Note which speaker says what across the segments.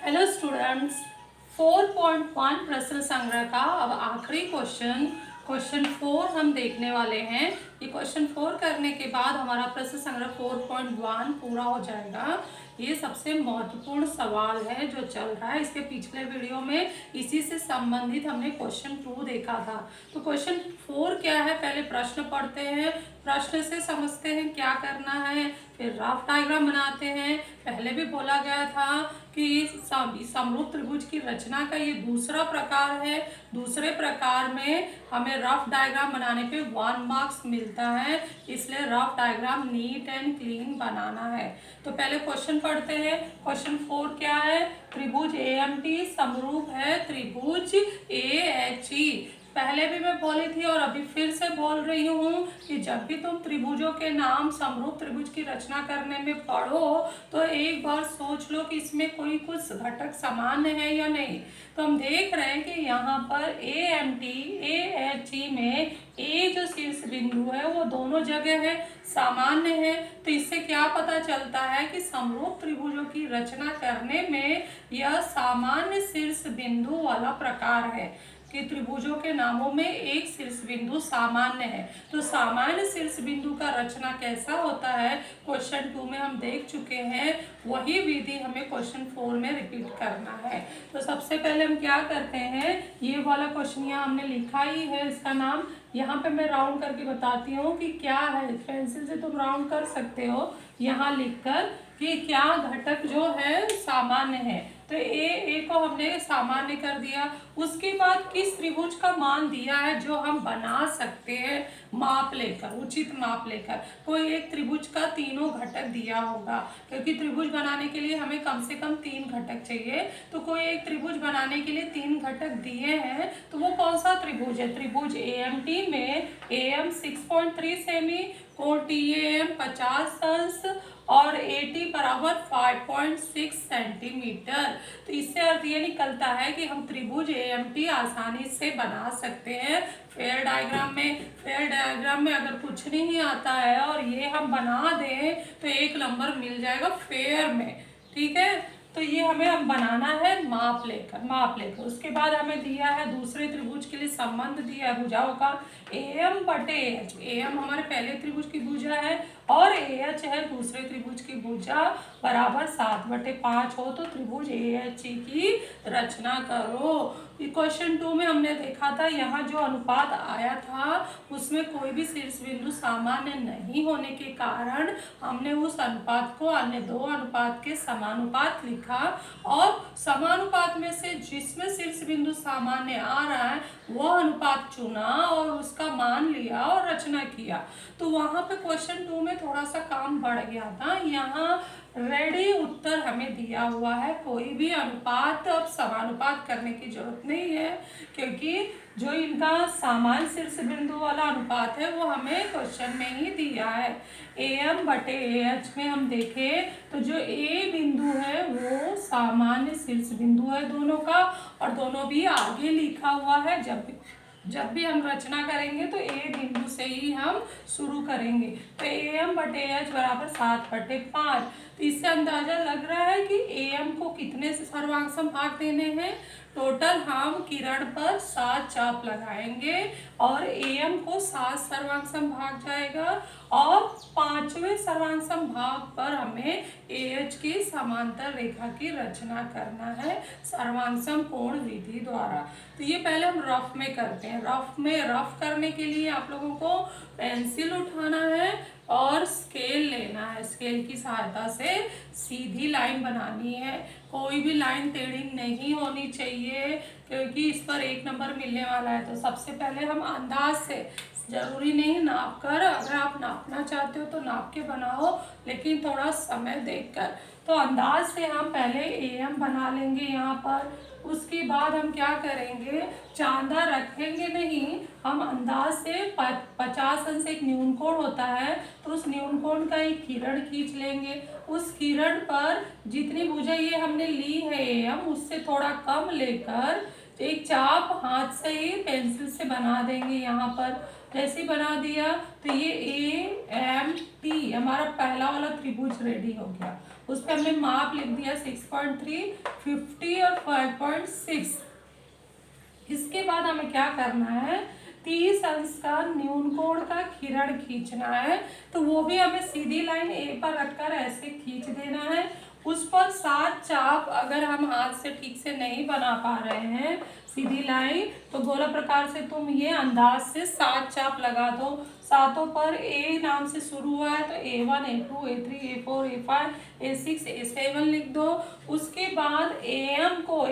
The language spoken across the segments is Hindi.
Speaker 1: हेलो स्टूडेंट्स, 4.1 प्रश्न संग्रह का अब आखिरी क्वेश्चन 4 हम देखने वाले हैं। ये क्वेश्चन 4 करने के बाद हमारा प्रश्न संग्रह 4.1 पूरा हो जाएगा। ये सबसे महत्वपूर्ण सवाल है जो चल रहा है। इसके पिछले वीडियो में इसी से संबंधित हमने क्वेश्चन 2 देखा था। तो क्वेश्चन 4 क्या है, पहले प्रश्न पढ़ते हैं, प्रश्न से समझते हैं क्या करना है, फिर रफ डायग्राम बनाते हैं। पहले भी बोला गया था कि समरूप त्रिभुज की रचना का ये दूसरा प्रकार है। दूसरे प्रकार में हमें रफ डायग्राम बनाने पे 1 मार्क्स मिलता है, इसलिए rough diagram neat and clean बनाना है। तो पहले क्वेश्चन पढ़ते हैं। क्वेश्चन 4 क्या है, त्रिभुज AMT समरूप है त्रिभुज AHE। पहले भी मैं बोली थी और अभी फिर से बोल रही हूँ कि जब भी तुम त्रिभुजों के नाम समरूप त्रिभुज की रचना करने में पढ़ो तो एक बार सोच लो कि इसमें कोई कुछ घटक सामान्य है या नहीं। तो हम देख रहे हैं कि यहाँ पर AMT AHE में ए जो शीर्ष बिंदु है वो दोनों जगह है, सामान्य है। तो इससे क्या पता चलता है कि समरूप त्रिभुजों की रचना करने में यह सामान्य शीर्ष बिंदु वाला प्रकार है कि त्रिभुजों के नामों में एक शीर्ष बिंदु सामान्य है। तो सामान्य शीर्ष बिंदु का रचना कैसा होता है क्वेश्चन 2 में हम देख चुके हैं, वही विधि हमें क्वेश्चन 4 में रिपीट करना है। तो सबसे पहले हम क्या करते हैं, ये वाला क्वेश्चन यहाँ हमने लिखा ही है, इसका नाम यहाँ पे मैं राउंड करके बताती हूँ कि क्या है। पेंसिल से तुम राउंड कर सकते हो यहाँ लिखकर कि क्या घटक जो है सामान्य है। तो ए को हमने सामान्य कर दिया। उसके बाद किस त्रिभुज का मान दिया है जो हम बना सकते हैं माप लेकर, उचित माप लेकर। कोई एक त्रिभुज का तीनों घटक दिया होगा, क्योंकि त्रिभुज बनाने के लिए हमें कम से कम 3 घटक चाहिए। तो कोई एक त्रिभुज बनाने के लिए 3 घटक दिए हैं, तो वो कौन सा त्रिभुज है। त्रिभुज AMT में AM 6.3 सेमी, कोण TAM 50 अंश और AT बराबर 5.6 सेंटीमीटर। तो इससे अर्थ ये निकलता है कि हम त्रिभुज AMT आसानी से बना सकते हैं फेयर डायग्राम में। फेयर डायग्राम में अगर कुछ नहीं आता है और ये हम बना दें तो 1 नंबर मिल जाएगा फेयर में, ठीक है। तो ये हमें अब बनाना है माप लेकर। उसके बाद हमें दिया है दूसरे त्रिभुज के लिए संबंध दिया है भुजाओं का AM बटे AH। AM हमारे पहले त्रिभुज की भुजा है और AH है दूसरे त्रिभुज की भुजा, बराबर 7/5 हो तो त्रिभुज AHE की रचना करो। क्वेश्चन 2 में हमने देखा था यहाँ जो अनुपात आया था उसमें कोई भी शीर्ष बिंदु सामान्य नहीं होने के कारण हमने उस अनुपात को अन्य 2 अनुपात के समानुपात लिखा और समानुपात में से जिसमें शीर्ष बिंदु सामान्य आ रहा है वह अनुपात चुना और उसका मान लिया और रचना किया। तो वहां पे क्वेश्चन 2 में थोड़ा सा काम बढ़ गया था। यहाँ रेडी उत्तर हमें दिया हुआ है, कोई भी अनुपात अब समानुपात करने की जरूरत नहीं है, क्योंकि जो इनका सामान्य शीर्ष बिंदु वाला अनुपात है वो हमें क्वेश्चन में ही दिया है। AM बटे AH में हम देखें तो जो A बिंदु है वो सामान्य शीर्ष बिंदु है दोनों का, और दोनों भी आगे लिखा हुआ है। जब भी हम रचना करेंगे तो A बिंदु से ही हम शुरू करेंगे। तो AM बटे AH बराबर 7/5। तो इससे अंदाजा लग रहा है कि AM को कितने से सर्वांग संभाग देने हैं। टोटल हम किरण पर 7 चाप लगाएंगे और AM को 7 सर्वांग संभाग जाएगा और 5वें सर्वांग संभाग पर हमें AH की समांतर रेखा की रचना करना है सर्वांग कोण विधि द्वारा। तो ये पहले हम रफ में करते हैं। रफ करने के लिए आप लोगों को पेंसिल उठाना है और स्केल लेना है। स्केल की सहायता से सीधी लाइन बनानी है, कोई भी लाइन टेढ़ी नहीं होनी चाहिए, क्योंकि इस पर 1 नंबर मिलने वाला है। तो सबसे पहले हम अंदाज से, जरूरी नहीं नाप कर, अगर आप नापना चाहते हो तो नाप के बनाओ, लेकिन थोड़ा समय देखकर। तो अंदाज से हम पहले AM बना लेंगे यहाँ पर। उसके बाद हम क्या करेंगे, चांदा रखेंगे नहीं, हम अंदाज से 50 अंश एक न्यून कोण होता है, तो उस न्यून कोण का एक किरण खींच लेंगे। उस किरण पर जितनी भुजा ये हमने ली है AM उससे थोड़ा कम लेकर एक चाप हाथ से ही पेंसिल से बना देंगे यहाँ पर। जैसे ही बना दिया तो ये AMT हमारा पहला वाला त्रिभुज रेडी हो गया। उस पर हमने माप लिख दिया 6.3, 50 और 5.6। इसके बाद हमें क्या करना है, 30 अंश का न्यून कोण का किरण खींचना है। तो वो भी हमें सीधी लाइन ए पर रखकर ऐसे खींच देना है। उस पर 7 चाप अगर हम हाथ से ठीक से नहीं बना पा रहे हैं सीधी लाइन, तो गोला प्रकार से तुम ये अंदाज से 7 चाप लगा दो। सातों पर ए नाम से शुरू हुआ है तो A1, A2, A3, A4, A5, A6, A7 लिख दो। उसके बाद AM को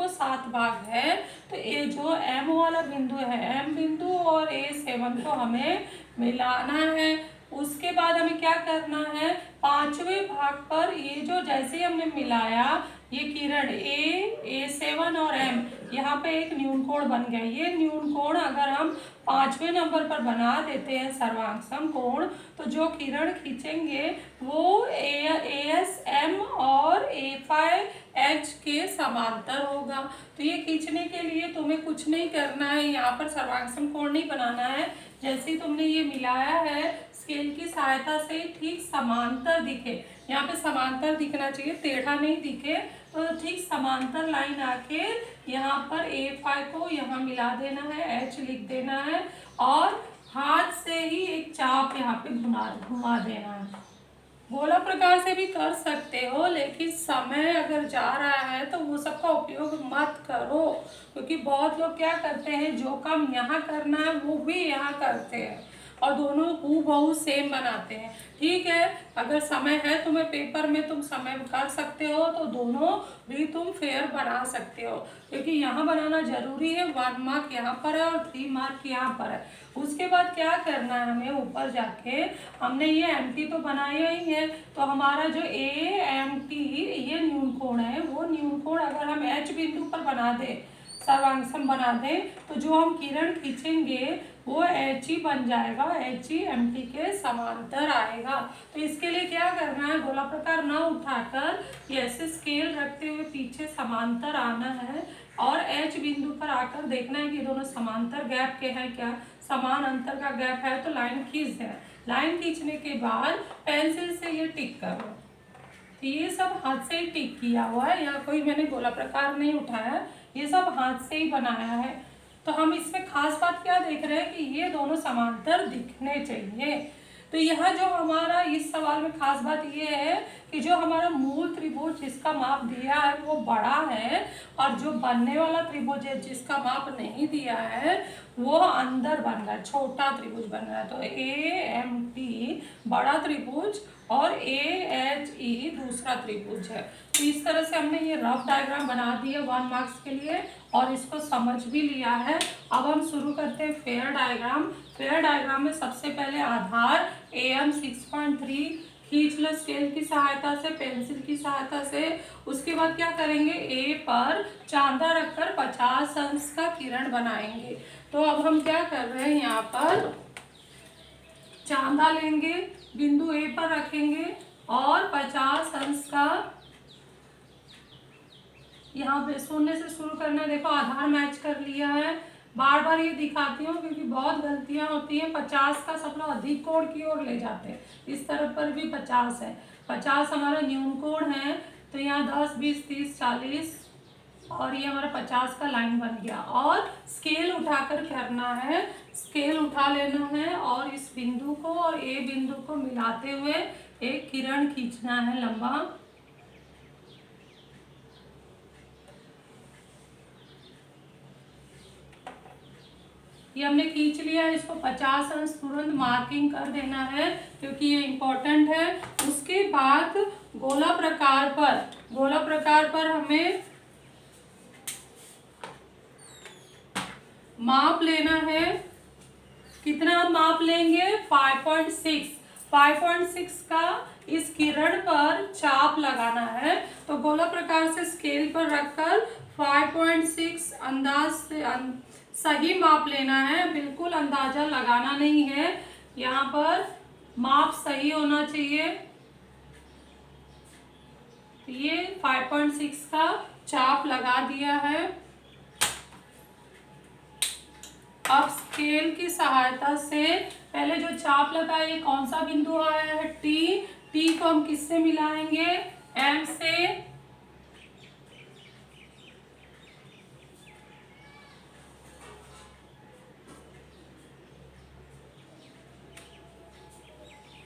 Speaker 1: 7 भाग है, तो ये जो M वाला बिंदु है, M बिंदु और A7 को हमें मिलाना है। उसके बाद हमें क्या करना है, 5वें भाग पर ये जो जैसे ही हमने मिलाया ये किरण A7 और M, यहाँ पे एक न्यून कोण बन गया। ये न्यून कोण अगर हम 5वें नंबर पर बना देते हैं सर्वांग कोण, तो जो किरण खींचेंगे वो ASM और A5H के समांतर होगा। तो ये खींचने के लिए तुम्हें कुछ नहीं करना है, यहाँ पर सर्वांग कोण नहीं बनाना है। जैसे ही तुमने ये मिलाया है स्केल की सहायता से ठीक समांतर दिखे, यहाँ पे समांतर दिखना चाहिए, टेढ़ा नहीं दिखे, तो ठीक समांतर लाइन आके यहाँ पर A5 को यहाँ मिला देना है, H लिख देना है और हाथ से ही एक चाप यहाँ पे घुमा देना है। गोला प्रकार से भी कर सकते हो, लेकिन समय अगर जा रहा है तो वो सबका उपयोग मत करो, क्योंकि बहुत लोग क्या करते हैं, जो काम यहाँ करना है वो भी यहाँ करते हैं और दोनों हूबहू सेम बनाते हैं। ठीक है, अगर समय है तुम्हें पेपर में, तुम समय कर सकते हो तो दोनों भी तुम फेयर बना सकते हो, क्योंकि यहाँ बनाना जरूरी है। 1 मार्क यहाँ पर है और 3 मार्क यहाँ पर है। उसके बाद क्या करना है, हमें ऊपर जाके हमने ये MT तो बनाया ही है, तो हमारा जो AMT ये न्यून कोण है, वो न्यून कोण अगर हम H बिंदु पर बना दे, सर्वांग बना दें, तो जो हम किरण खींचेंगे वो HE बन जाएगा, HE MT के समांतर आएगा। तो इसके लिए क्या करना है, गोला प्रकार ना उठाकर ऐसे स्केल रखते हुए पीछे समांतर आना है और H बिंदु पर आकर देखना है कि दोनों समांतर गैप के हैं क्या, समान अंतर का गैप है तो लाइन खींच देना। लाइन खींचने के बाद पेंसिल से ये टिक करो। तो ये सब हाथ से ही टिक किया हुआ है, यहाँ कोई मैंने गोला प्रकार नहीं उठाया, ये सब हाथ से ही बनाया है। तो हम इसमें खास बात क्या देख रहे हैं कि ये दोनों समांतर दिखने चाहिए। तो यहाँ जो हमारा इस सवाल में खास बात ये है कि जो हमारा मूल त्रिभुज जिसका माप दिया है वो बड़ा है, और जो बनने वाला त्रिभुज है जिसका माप नहीं दिया है वो अंदर बन रहा है, छोटा त्रिभुज बन रहा है। तो AMT बड़ा त्रिभुज और AHE दूसरा त्रिभुज है। तो इस तरह से हमने ये रफ डायग्राम बना दिया 1 मार्क्स के लिए और इसको समझ भी लिया है। अब हम शुरू करते हैं फेयर डायग्राम। फेयर डायग्राम में सबसे पहले आधार AM 6.3 खींच लो स्केल की सहायता से, पेंसिल की सहायता से। उसके बाद क्या करेंगे, A पर चांदा रखकर 50 अंश का किरण बनाएंगे। तो अब हम क्या कर रहे हैं, यहाँ पर चांदा लेंगे, बिंदु A पर रखेंगे और 50 अंश का यहाँ पे शून्य से शुरू करना है। देखो आधार मैच कर लिया है। बार बार ये दिखाती हूँ क्योंकि बहुत गलतियाँ होती हैं। 50 का सब लोग अधिक कोण की ओर ले जाते हैं, इस तरफ पर भी 50 है। 50 हमारा न्यून कोण है, तो यहाँ 10, 20, 30, 40 और ये हमारा 50 का लाइन बन गया। और स्केल उठाकर करना है, स्केल उठा लेना है और इस बिंदु को और A बिंदु को मिलाते हुए एक किरण खींचना है लंबा। ये हमने खींच लिया है, इसको 50 अंश तुरंत मार्किंग कर देना है क्योंकि ये इम्पोर्टेंट है। उसके बाद गोला प्रकार पर हमें माप लेना है। कितना माप लेंगे, 5.6 का इस किरण पर चाप लगाना है। तो गोला प्रकार से स्केल पर रखकर 5.6 अंदाज से सही माप लेना है, बिल्कुल अंदाजा लगाना नहीं है। यहाँ पर माप सही होना चाहिए। ये 5.6 का चाप लगा दिया है। अब स्केल की सहायता से पहले जो चाप लगा है, ये कौन सा बिंदु आया है, टी। टी को हम किससे मिलाएंगे, एम से।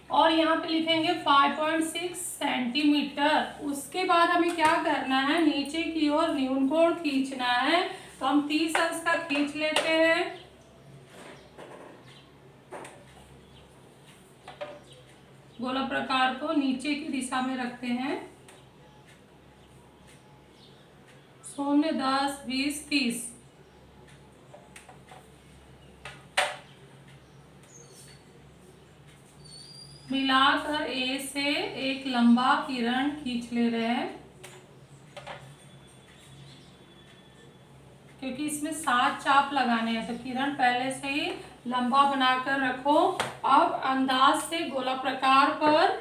Speaker 1: और यहाँ पे लिखेंगे 5.6 सेंटीमीटर। उसके बाद हमें क्या करना है, नीचे की ओर न्यून कोण खींचना है। तो हम 30 अंश का खींच लेते हैं। गोला प्रकार को नीचे की दिशा में रखते हैं। 0, 10, 20, 30। मिलाकर ए से एक लंबा किरण खींच ले रहे हैं, क्योंकि इसमें 7 चाप लगाने हैं। तो किरण पहले से ही लंबा बनाकर रखो। अब अंदाज से गोला प्रकार पर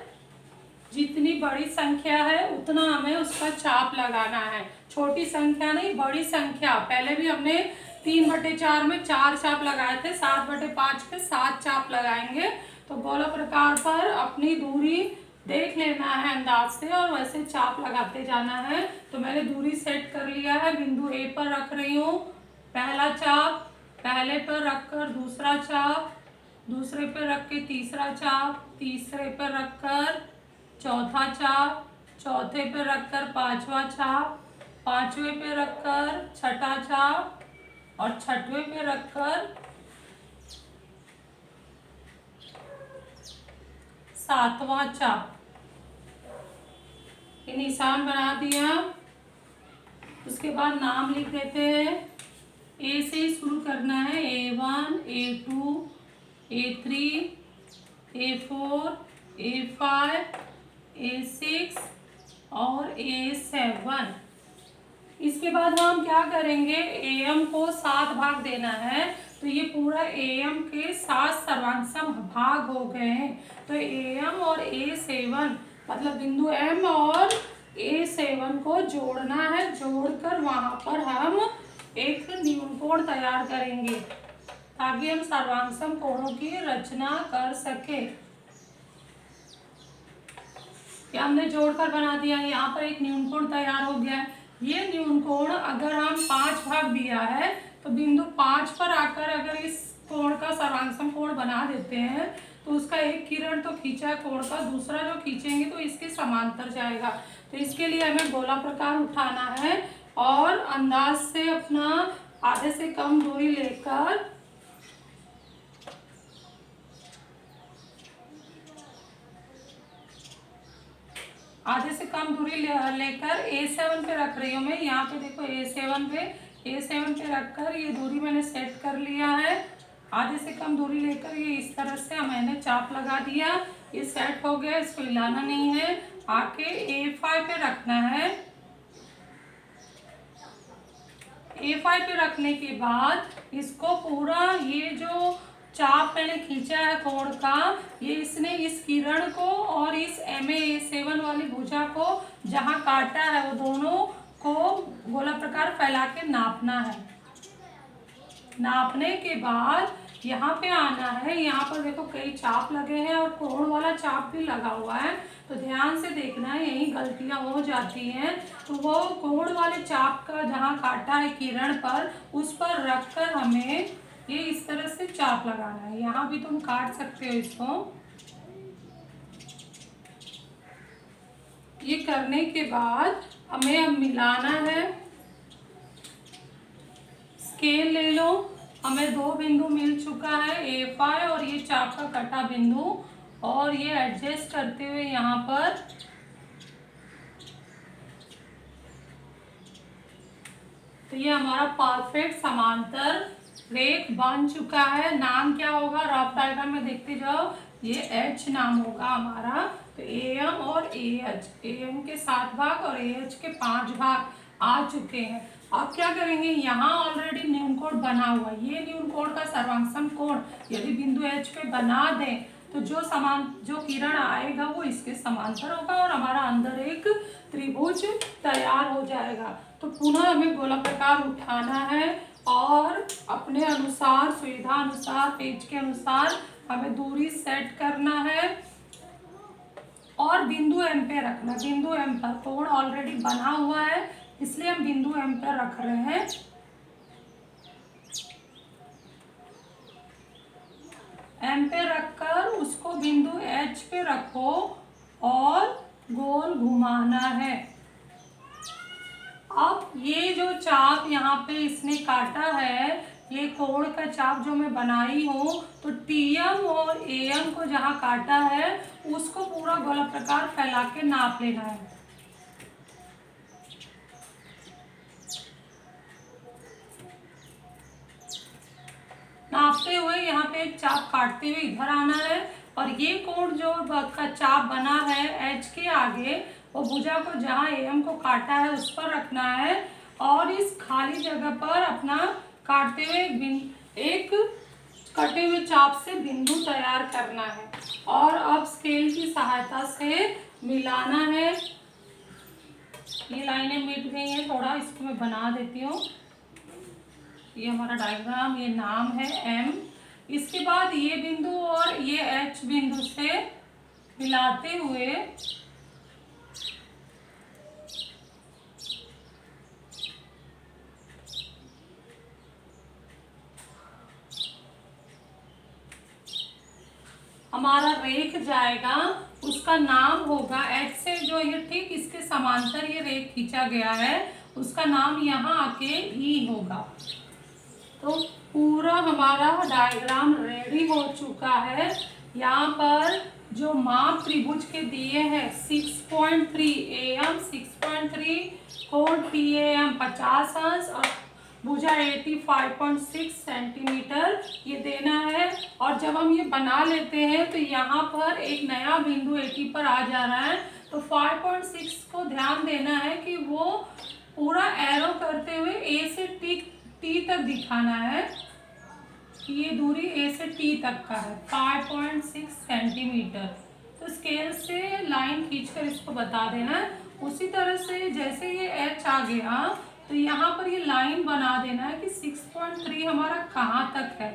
Speaker 1: जितनी बड़ी संख्या है उतना हमें उसका चाप लगाना है। छोटी संख्या नहीं, बड़ी संख्या। पहले भी हमने 3/4 में 4 चाप लगाए थे, 7/5 के 7 चाप लगाएंगे। तो गोला प्रकार पर अपनी दूरी देख लेना है अंदाज से और वैसे चाप लगाते जाना है। तो मैंने दूरी सेट कर लिया है, बिंदु ए पर रख रही हूँ पहला चाप, पहले पर रखकर दूसरा चाप, दूसरे पर रख के तीसरा चाप, तीसरे पर रखकर चौथा चाप, चौथे पर रखकर पांचवा चाप, पांचवें पे रखकर छठा चाप और छठवें पे रखकर सातवां चाप। ये निशान बना दिया। उसके बाद नाम लिख देते हैं। ए से ही शुरू करना है, A1, A2, A3, A4, A5, A6 और A7। इसके बाद हम क्या करेंगे, AM को 7 भाग देना है। तो ये पूरा AM के 7 सर्वांग भाग हो गए हैं। तो AM और A7 मतलब बिंदु M और A7 को जोड़ना है। जोड़कर वहां पर हम एक न्यूनकोण तैयार करेंगे ताकि हम सर्वांग कोणों की रचना कर सके। ये हमने जोड़कर बना दिया। यहाँ पर एक न्यूनकोण तैयार हो गया है। ये न्यूनकोण अगर हम 5 भाग दिया है तो बिंदु 5 पर आकर अगर इस कोण का सर्वांग कोण बना देते हैं तो उसका एक किरण तो खींचा है कोण का, दूसरा जो खींचेंगे तो इसके समांतर जाएगा। तो इसके लिए हमें गोला प्रकार उठाना है और अंदाज से अपना आधे से कम दूरी लेकर आधे से कम दूरी लेकर A7 पे रख रही हूँ मैं। यहाँ पे देखो A7 पे रखकर ये दूरी मैंने सेट कर लिया है। आधे से कम दूरी लेकर ये इस तरह से मैंने चाप लगा दिया। ये सेट हो गया, इसको हिलाना नहीं है। आके A5 पे रखना है। A5 पे रखने के बाद इसको पूरा ये जो चाप मैंने खींचा है कोण का, ये इसने इस किरण को और इस MA7 वाली भुजा को जहां काटा है वो दोनों को गोला प्रकार फैला के नापना है। नापने के बाद यहाँ पे आना है। यहाँ पर देखो कई चाप लगे हैं और कोण वाला चाप भी लगा हुआ है। तो ध्यान से देखना है, यही गलतियां हो जाती हैं। तो वो कोण वाले चाप का जहाँ काटा है किरण पर, उस पर रखकर हमें ये इस तरह से चाप लगाना है। यहाँ भी तुम काट सकते हो इसको। ये करने के बाद हमें अब मिलाना है। स्केल ले लो। हमें 2 बिंदु मिल चुका है, A5 और ये चाप का कटा बिंदु, और ये एडजस्ट करते हुए यहाँ पर तो ये हमारा परफेक्ट समांतर रेख बन चुका है। नाम क्या होगा, रफ डायग्राम में देखते जाओ। ये H नाम होगा हमारा। तो AM और AH, AM के 7 भाग और AH के 5 भाग आ चुके हैं। अब क्या करेंगे, यहाँ ऑलरेडी न्यूनकोण बना हुआ है। ये न्यूनकोण का सर्वांग कोण यदि बिंदु H पे बना दें तो जो किरण आएगा वो इसके समांतर होगा और हमारा अंदर एक त्रिभुज तैयार हो जाएगा। तो पुनः हमें गोला प्रकार उठाना है और अपने अनुसार, सुविधा अनुसार, पेज के अनुसार हमें दूरी सेट करना है और बिंदु एम पे रखना। बिंदु एम पर कोण ऑलरेडी बना हुआ है, इसलिए हम बिंदु एम पर रख रहे हैं। एम पे रखकर उसको बिंदु एच पे रखो और गोल घुमाना है। अब ये जो चाप यहाँ पे इसने काटा है, ये कोण का चाप जो मैं बनाई हूँ, तो टीएम और एएम को जहाँ काटा है उसको पूरा गोला प्रकार फैला के नाप लेना है। नापते हुए यहाँ पे एक चाप काटते हुए इधर आना है और ये कोण जो का चाप बना है एच के आगे, वो भुजा को जहाँ एम को काटा है उस पर रखना है और इस खाली जगह पर अपना काटते हुए एक कटे हुए चाप से बिंदु तैयार करना है और अब स्केल की सहायता से मिलाना है। ये लाइनें मिट गई हैं, थोड़ा इसको मैं बना देती हूँ। ये हमारा डायग्राम, ये नाम है एम। इसके बाद ये बिंदु और ये एच बिंदु से मिलाते हुए हमारा रेख जाएगा, उसका नाम होगा एच से जो ये ठीक इसके समांतर ये रेख खींचा गया है, उसका नाम यहाँ आके ई होगा। तो पूरा हमारा डायग्राम रेडी हो चुका है। यहाँ पर जो माप त्रिभुज के दिए हैं 6.3 AM 6.3, कोण TAM 50 अंश और भुजा 85.6 सेंटीमीटर ये देना है। और जब हम ये बना लेते हैं तो यहाँ पर एक नया बिंदु 80 पर आ जा रहा है, तो 5.6 को ध्यान देना है कि वो पूरा एरो करते हुए ए से टी तक दिखाना है कि ये दूरी ए से टी तक का है 5.6 सेंटीमीटर। तो स्केल से लाइन खींचकर इसको बता देना है। उसी तरह से जैसे ये एच आ गया तो यहाँ पर ये लाइन बना देना है कि 6.3 हमारा कहाँ तक है,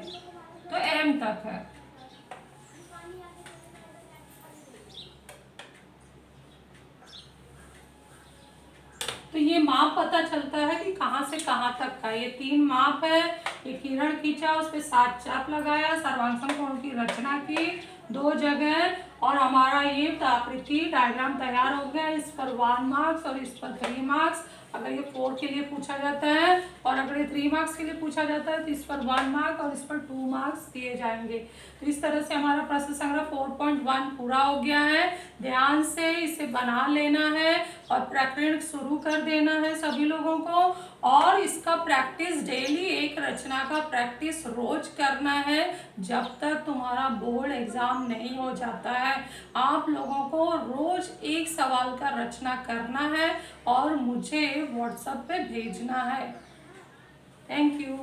Speaker 1: तो एम तक है। तो ये माप पता चलता है कि कहाँ से कहाँ तक का। ये 3 माप है, एक किरण खींचा, उस पर 7 चाप लगाया, सर्वांगसम कोण की रचना की 2 जगह और हमारा ये आकृति डायग्राम तैयार हो गया। इस पर 1 मार्क्स और इस पर 3 मार्क्स। अगर ये 4 के लिए पूछा जाता है और अगर ये 3 मार्क्स के लिए पूछा जाता है तो इस पर 1 मार्क और इस पर 2 मार्क्स दिए जाएंगे। तो इस तरह से हमारा प्रश्न संग्रह 4.1 पूरा हो गया है। ध्यान से इसे बना लेना है और प्रकरण शुरू कर देना है सभी लोगों को। और इसका प्रैक्टिस डेली, एक रचना का प्रैक्टिस रोज करना है जब तक तुम्हारा बोर्ड एग्जाम नहीं हो जाता है। आप लोगों को रोज एक सवाल का रचना करना है और मुझे व्हाट्सएप पे भेजना है। Thank you.